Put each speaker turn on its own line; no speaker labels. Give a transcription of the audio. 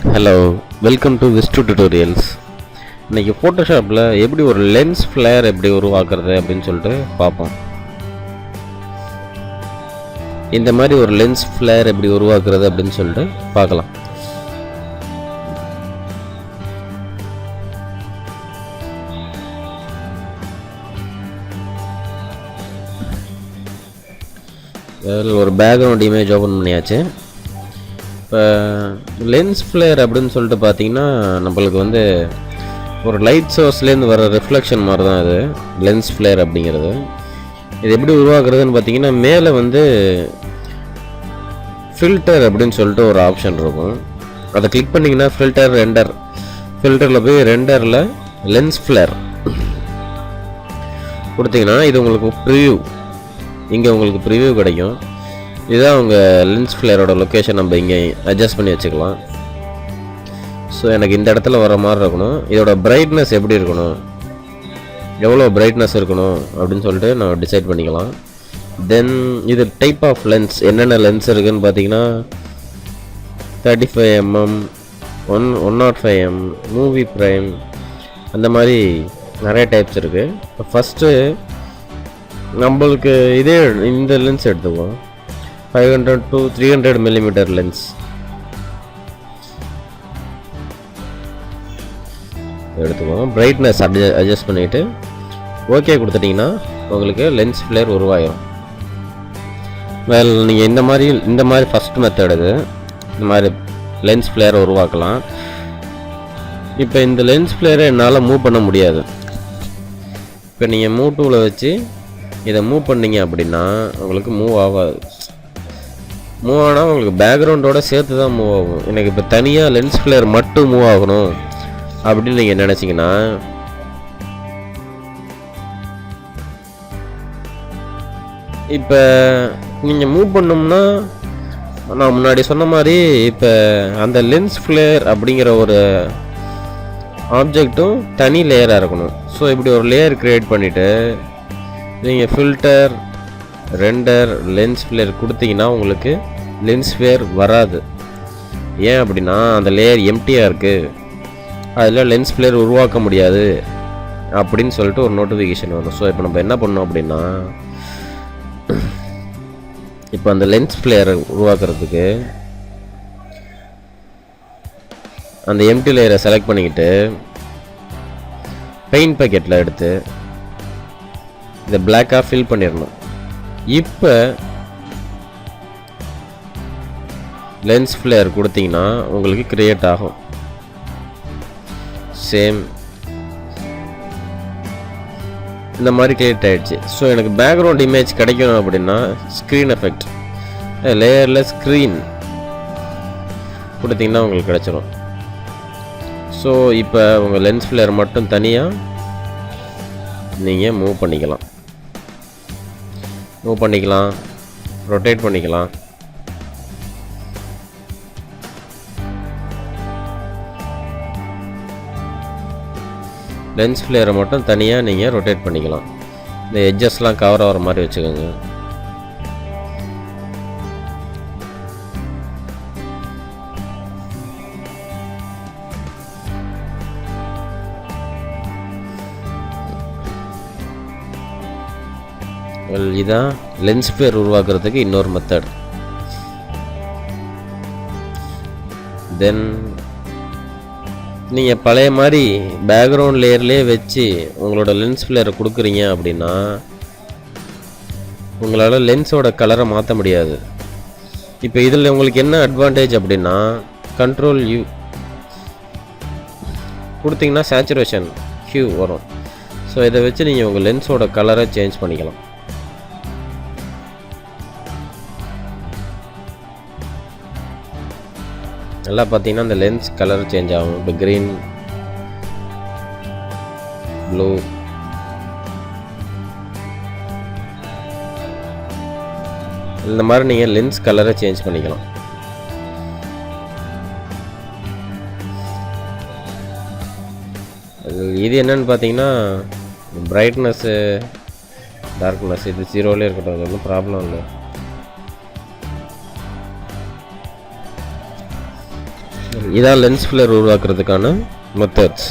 Hello, welcome to விஸ்டு tutorials. இன்றைக்கி ஃபோட்டோஷாப்பில் எப்படி ஒரு லென்ஸ் ஃப்ளேர் எப்படி உருவாக்குறது அப்படின்னு சொல்லிட்டு பார்ப்போம். இந்த மாதிரி ஒரு லென்ஸ் ஃப்ளேர் எப்படி உருவாக்குறது அப்படின்னு சொல்லிட்டு பார்க்கலாம். ஒரு பேக்ரவுண்ட் இமேஜ் ஓப்பன் பண்ணியாச்சு. இப்போ லென்ஸ் ஃப்ளேர் அப்படின்னு சொல்லிட்டு பார்த்தீங்கன்னா நம்மளுக்கு வந்து ஒரு லைட் சோர்ஸ்லேருந்து வர ரிஃப்ளெக்ஷன் மாதிரி தான் அது லென்ஸ் ஃப்ளேர் அப்படிங்கிறது. இது எப்படி உருவாக்குறதுன்னு பார்த்தீங்கன்னா மேலே வந்து ஃபில்டர் அப்படின்னு சொல்லிட்டு ஒரு ஆப்ஷன் இருக்கும். அதை கிளிக் பண்ணிங்கன்னா ஃபில்டரில் போய் ரெண்டரில் லென்ஸ் ஃப்ளேர் கொடுத்தீங்கன்னா இது உங்களுக்கு உங்களுக்கு ப்ரிவ்யூ கிடைக்கும். இதுதான் உங்கள் லென்ஸ் ஃப்ளேரோட லொக்கேஷன். நம்ம இங்கே அட்ஜஸ்ட் பண்ணி வச்சுக்கலாம். ஸோ எனக்கு இந்த இடத்துல வர மாதிரி இருக்கணும். இதோட பிரைட்னஸ் எப்படி இருக்கணும், எவ்வளோ பிரைட்னஸ் இருக்கணும் அப்படின்னு சொல்லிட்டு நான் டிசைட் பண்ணிக்கலாம். தென் இது டைப் ஆஃப் லென்ஸ், என்னென்ன லென்ஸ் இருக்குதுன்னு பார்த்தீங்கன்னா 35mm, 105mm, மூவி ப்ரைம், அந்த மாதிரி நிறைய டைப்ஸ் இருக்குது. இப்போ ஃபஸ்ட்டு நம்மளுக்கு இந்த லென்ஸ் எடுத்துக்குவோம். 500 to 300mm லென்ஸ் எடுத்துக்குவோம். பிரைட்னஸ் அட்ஜஸ்ட் பண்ணிவிட்டு ஓகே கொடுத்துட்டிங்கன்னா உங்களுக்கு லென்ஸ் ஃப்ளேர் உருவாயிடும். நீங்கள் இந்த மாதிரி ஃபஸ்ட் மெத்தட் இது. இந்த மாதிரி லென்ஸ் ஃப்ளேரை உருவாக்கலாம். இப்போ இந்த லென்ஸ் ஃப்ளேரை என்னால் மூவ் பண்ண முடியாது. இப்போ நீங்கள் மூவ் டூவில் வச்சு இதை மூவ் பண்ணிங்க அப்படின்னா உங்களுக்கு மூவ் ஆகாது. மூவ் ஆனால் உங்களுக்கு பேக்ரவுண்டோட சேர்த்து தான் மூவ் ஆகும். எனக்கு இப்போ தனியாக லென்ஸ் ஃப்ளேர் மட்டும் மூவ் ஆகணும் அப்படின்னு நீங்கள் நினச்சிங்கன்னா இப்போ நீங்கள் மூவ் பண்ணோம்னா நான் முன்னாடி சொன்ன மாதிரி இப்போ அந்த லென்ஸ் ஃப்ளேர் அப்படிங்கிற ஒரு ஆப்ஜெக்ட்டும் தனி லேயராக இருக்கணும். ஸோ இப்படி ஒரு லேயர் க்ரியேட் பண்ணிவிட்டு நீங்கள் ஃபில்டர் ரெண்டர் லென்ஸ் ஃப்ளேர் கொடுத்தீங்கன்னா உங்களுக்கு லென்ஸ் ஃப்ளேர் வராது. ஏன் அப்படின்னா அந்த லேயர் எம்டியாக இருக்குது, அதில் லென்ஸ் ஃப்ளேர் உருவாக்க முடியாது அப்படின்னு சொல்லிட்டு ஒரு நோட்டிஃபிகேஷன் வரும். ஸோ இப்போ நம்ம என்ன பண்ணோம் அப்படின்னா இப்போ அந்த லென்ஸ் ஃப்ளேரை உருவாக்குறதுக்கு அந்த எம்டி லேயரை செலக்ட் பண்ணிக்கிட்டு பெயிண்ட் பேக்கெட்டில் எடுத்து இதை பிளாக்காக ஃபில் பண்ணிடணும். இப்போ லென்ஸ் ஃப்ளேர் கொடுத்தீங்கன்னா உங்களுக்கு கிரியேட் ஆகும். சேம் இந்த மாதிரி கிரியேட் ஆகிடுச்சு. ஸோ எனக்கு பேக்ரவுண்ட் இமேஜ் கிடைக்கணும் அப்படின்னா ஸ்க்ரீன் எஃபெக்ட் லேயரில் ஸ்க்ரீன் கொடுத்தீங்கன்னா உங்களுக்கு கிடச்சிரும். ஸோ இப்போ உங்கள் லென்ஸ் ஃப்ளேர் மட்டும் தனியாக நீங்கள் மூவ் பண்ணிக்கலாம், ரொட்டேட் பண்ணிக்கலாம். லென்ஸ் ஃப்ளேரை மட்டும் தனியாக நீங்கள் ரொட்டேட் பண்ணிக்கலாம். இந்த எட்ஜஸ்லாம் கவர் ஆகிற மாதிரி வச்சுக்கோங்க. இதான் லென்ஸ் ஃப்ளேர் உருவாக்குறதுக்கு இன்னொரு மெத்தட். தென் நீங்கள் பழைய மாதிரி பேக்ரவுண்ட் லேயர்லேயே வச்சு உங்களோட லென்ஸ் ஃப்ளேரை கொடுக்குறீங்க அப்படின்னா உங்களால் லென்ஸோட கலரை மாற்ற முடியாது. இப்போ இதில் உங்களுக்கு என்ன அட்வான்டேஜ் அப்படின்னா கண்ட்ரோல் U கொடுத்தீங்கன்னா சேச்சுரேஷன் ஹியூ வரும். ஸோ இதை வச்சு நீங்கள் உங்கள் லென்ஸோட கலரை சேஞ்ச் பண்ணிக்கலாம். நல்லா பார்த்தீங்கன்னா இந்த லென்ஸ் கலர் சேஞ்ச் ஆகும். இப்போ க்ரீன், ப்ளூ, இந்த மாதிரி நீங்கள் லென்ஸ் கலரை சேஞ்ச் பண்ணிக்கலாம். இது என்னன்னு பார்த்தீங்கன்னா பிரைட்னஸ்ஸு டார்க்னஸ் இது 0லே இருக்கட்டும், அது ஒன்றும் ப்ராப்ளம் இல்லை. இதான் லென்ஸ் ஃப்ளேர் உருவாக்குறதுக்கான மெத்தட்ஸ்.